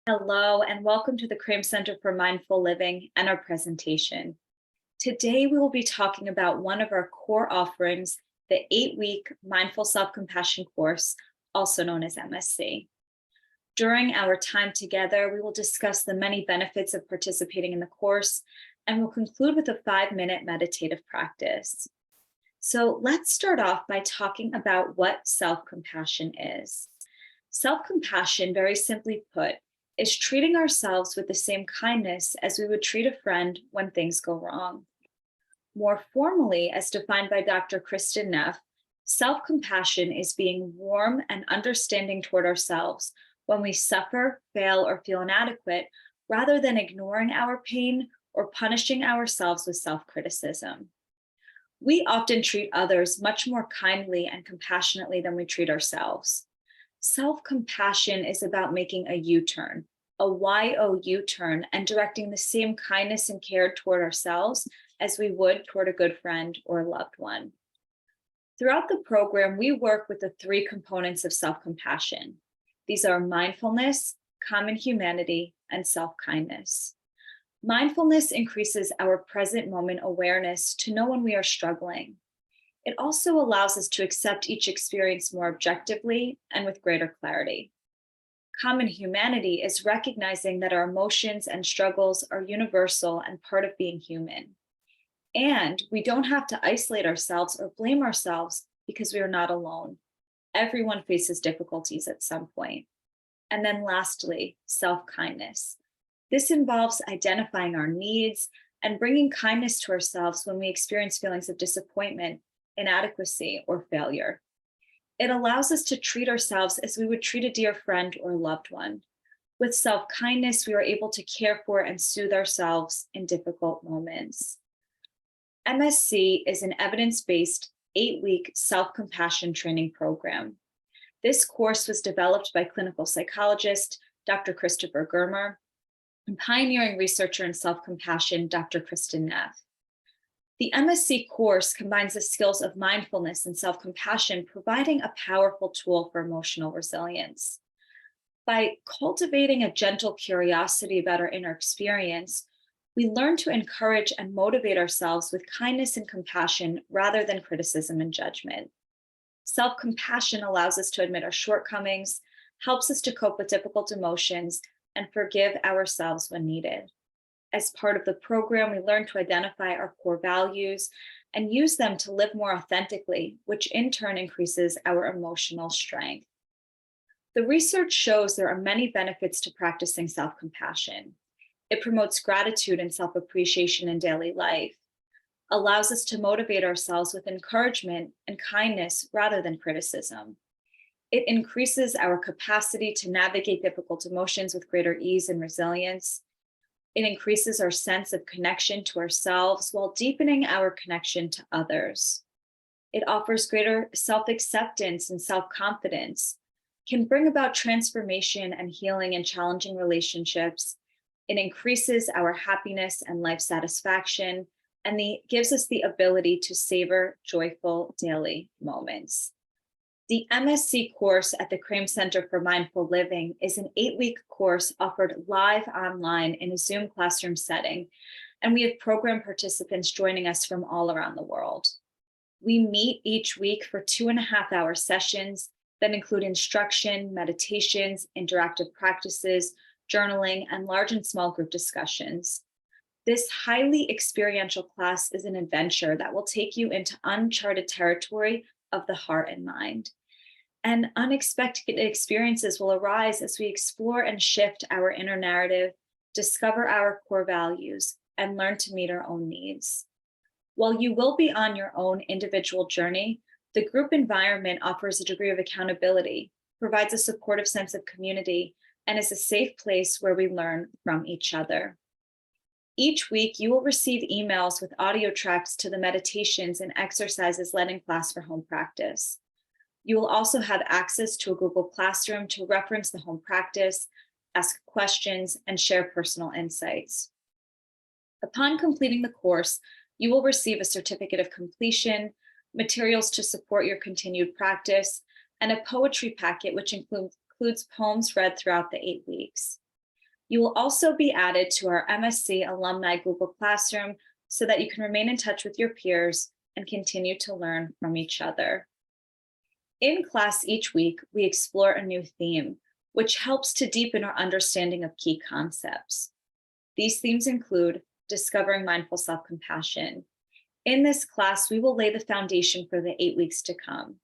Hello, and welcome to the Cram Center for Mindful Living and our presentation. Today, we will be talking about one of our core offerings, the 8-week Mindful Self-Compassion course, also known as MSC. During our time together, we will discuss the many benefits of participating in the course, and we'll conclude with a 5-minute meditative practice. So let's start off by talking about what self-compassion is. Self-compassion, very simply put, is treating ourselves with the same kindness as we would treat a friend when things go wrong. More formally, as defined by Dr. Kristin Neff, self-compassion is being warm and understanding toward ourselves when we suffer, fail, or feel inadequate, rather than ignoring our pain or punishing ourselves with self-criticism. We often treat others much more kindly and compassionately than we treat ourselves. Self-compassion is about making a U-turn, a Y-O-U turn, and directing the same kindness and care toward ourselves as we would toward a good friend or a loved one. Throughout the program, we work with the 3 components of self-compassion. These are mindfulness, common humanity, and self-kindness. Mindfulness increases our present moment awareness to know when we are struggling. It also allows us to accept each experience more objectively and with greater clarity. Common humanity is recognizing that our emotions and struggles are universal and part of being human. And we don't have to isolate ourselves or blame ourselves because we are not alone. Everyone faces difficulties at some point. And then lastly, self-kindness. This involves identifying our needs and bringing kindness to ourselves when we experience feelings of disappointment, inadequacy, or failure. It allows us to treat ourselves as we would treat a dear friend or loved one. With self-kindness, we are able to care for and soothe ourselves in difficult moments. MSC is an evidence-based 8-week self-compassion training program. This course was developed by clinical psychologist Dr. Christopher Germer and pioneering researcher in self-compassion Dr. Kristin Neff. The MSC course combines the skills of mindfulness and self-compassion, providing a powerful tool for emotional resilience. By cultivating a gentle curiosity about our inner experience, we learn to encourage and motivate ourselves with kindness and compassion rather than criticism and judgment. Self-compassion allows us to admit our shortcomings, helps us to cope with difficult emotions, and forgive ourselves when needed. As part of the program, we learn to identify our core values and use them to live more authentically, which in turn increases our emotional strength. The research shows there are many benefits to practicing self-compassion. It promotes gratitude and self-appreciation in daily life, allows us to motivate ourselves with encouragement and kindness rather than criticism. It increases our capacity to navigate difficult emotions with greater ease and resilience. It increases our sense of connection to ourselves while deepening our connection to others. It offers greater self-acceptance and self-confidence, can bring about transformation and healing in challenging relationships. It increases our happiness and life satisfaction, and gives us the ability to savor joyful daily moments. The MSc course at the Cram Center for Mindful Living is an 8-week course offered live online in a Zoom classroom setting, and we have program participants joining us from all around the world. We meet each week for 2.5-hour sessions that include instruction, meditations, interactive practices, journaling, and large and small group discussions. This highly experiential class is an adventure that will take you into uncharted territory of the heart and mind. And unexpected experiences will arise as we explore and shift our inner narrative, discover our core values, and learn to meet our own needs. While you will be on your own individual journey, the group environment offers a degree of accountability, provides a supportive sense of community, and is a safe place where we learn from each other. Each week, you will receive emails with audio tracks to the meditations and exercises led in class for home practice. You will also have access to a Google Classroom to reference the home practice, ask questions, and share personal insights. Upon completing the course, you will receive a certificate of completion, materials to support your continued practice, and a poetry packet which includes poems read throughout the 8 weeks. You will also be added to our MSC Alumni Google Classroom so that you can remain in touch with your peers and continue to learn from each other. In class each week, we explore a new theme, which helps to deepen our understanding of key concepts. These themes include discovering mindful self-compassion. In this class, we will lay the foundation for the 8 weeks to come.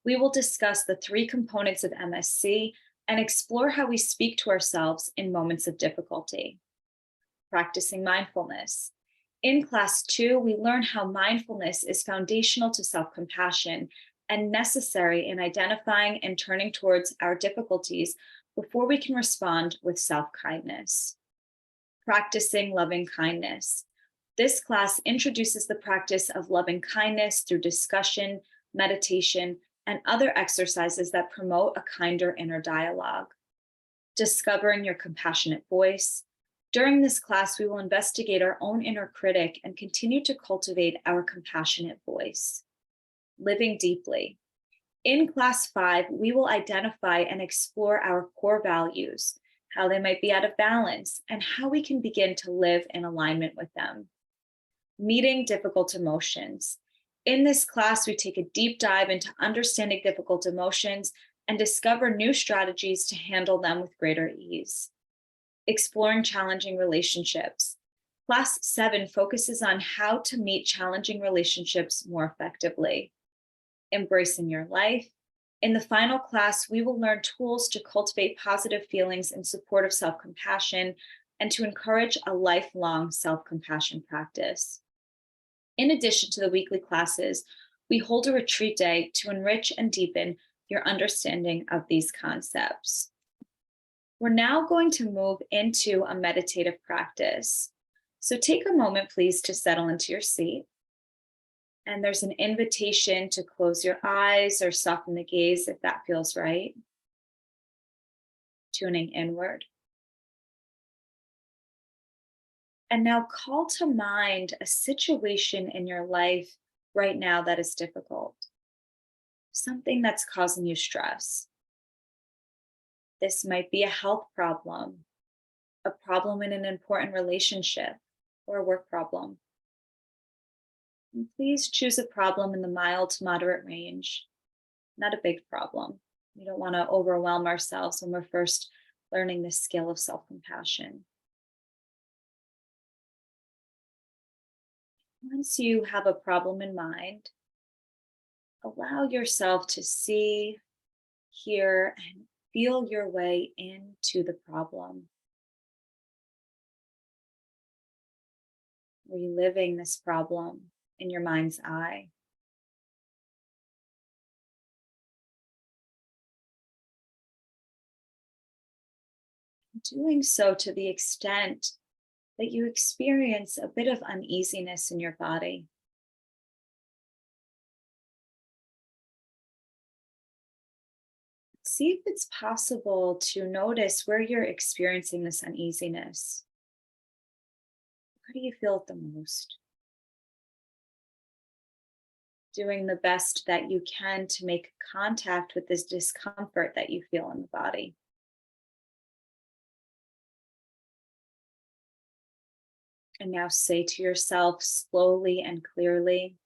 We will discuss the 3 components of MSC and explore how we speak to ourselves in moments of difficulty. Practicing mindfulness. In class 2, we learn how mindfulness is foundational to self-compassion and necessary in identifying and turning towards our difficulties before we can respond with self-kindness. Practicing loving kindness. This class introduces the practice of loving kindness through discussion, meditation, and other exercises that promote a kinder inner dialogue. Discovering your compassionate voice. During this class, we will investigate our own inner critic and continue to cultivate our compassionate voice. Living deeply. In class 5, we will identify and explore our core values, how they might be out of balance, and how we can begin to live in alignment with them. Meeting difficult emotions. In this class, we take a deep dive into understanding difficult emotions and discover new strategies to handle them with greater ease. Exploring challenging relationships. Class 7 focuses on how to meet challenging relationships more effectively. Embracing your life. In the final class, we will learn tools to cultivate positive feelings in support of self-compassion and to encourage a lifelong self-compassion practice. In addition to the weekly classes, we hold a retreat day to enrich and deepen your understanding of these concepts. We're now going to move into a meditative practice. So take a moment, please, to settle into your seat. And there's an invitation to close your eyes or soften the gaze if that feels right. Tuning inward. And now call to mind a situation in your life right now that is difficult. Something that's causing you stress. This might be a health problem, a problem in an important relationship, or a work problem. And please choose a problem in the mild to moderate range, not a big problem. We don't want to overwhelm ourselves when we're first learning this skill of self-compassion. Once you have a problem in mind, allow yourself to see, hear, and feel your way into the problem. Reliving this problem in your mind's eye. Doing so to the extent that you experience a bit of uneasiness in your body. See if it's possible to notice where you're experiencing this uneasiness. Where do you feel it the most? Doing the best that you can to make contact with this discomfort that you feel in the body. And now say to yourself slowly and clearly,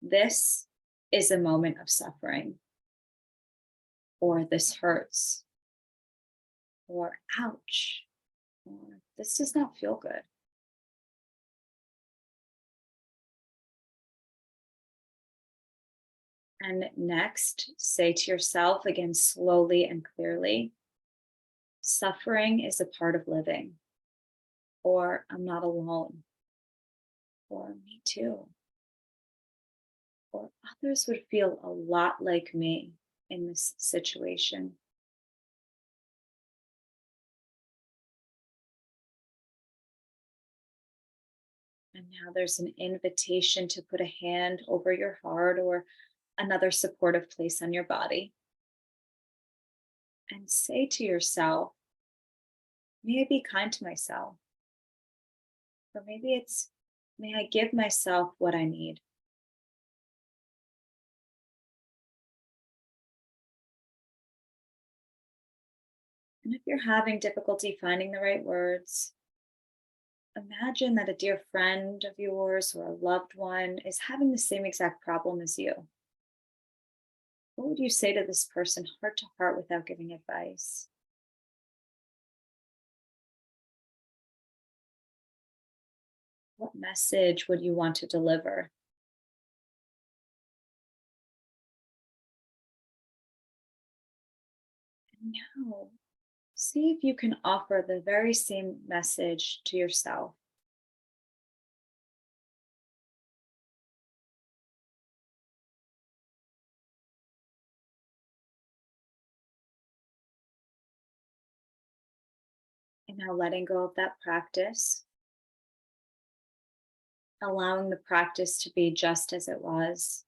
this is a moment of suffering, or this hurts, or ouch, or this does not feel good. And next, say to yourself again slowly and clearly, suffering is a part of living. Or I'm not alone, or me too, or others would feel a lot like me in this situation. And now there's an invitation to put a hand over your heart or another supportive place on your body. And say to yourself, may I be kind to myself? Or maybe it's, may I give myself what I need? And if you're having difficulty finding the right words, imagine that a dear friend of yours or a loved one is having the same exact problem as you. What would you say to this person heart to heart without giving advice? What message would you want to deliver? And now, see if you can offer the very same message to yourself. And now letting go of that practice, allowing the practice to be just as it was,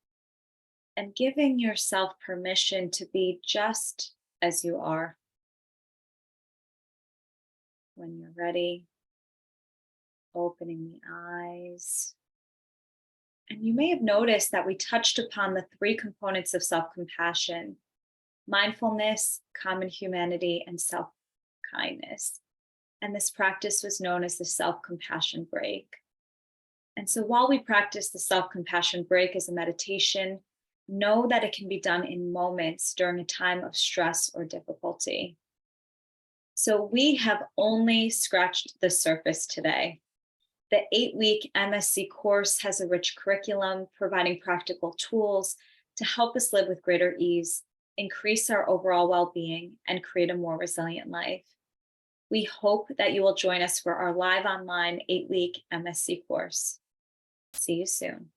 and giving yourself permission to be just as you are. When you're ready, opening the eyes. And you may have noticed that we touched upon the three components of self compassion: mindfulness, common humanity, and self kindness. And this practice was known as the self compassion break. And so while we practice the self compassion break as a meditation, know that it can be done in moments during a time of stress or difficulty. So we have only scratched the surface today. The 8-week MSC course has a rich curriculum providing practical tools to help us live with greater ease, increase our overall well-being, and create a more resilient life. We hope that you will join us for our live online 8-week MSC course. See you soon.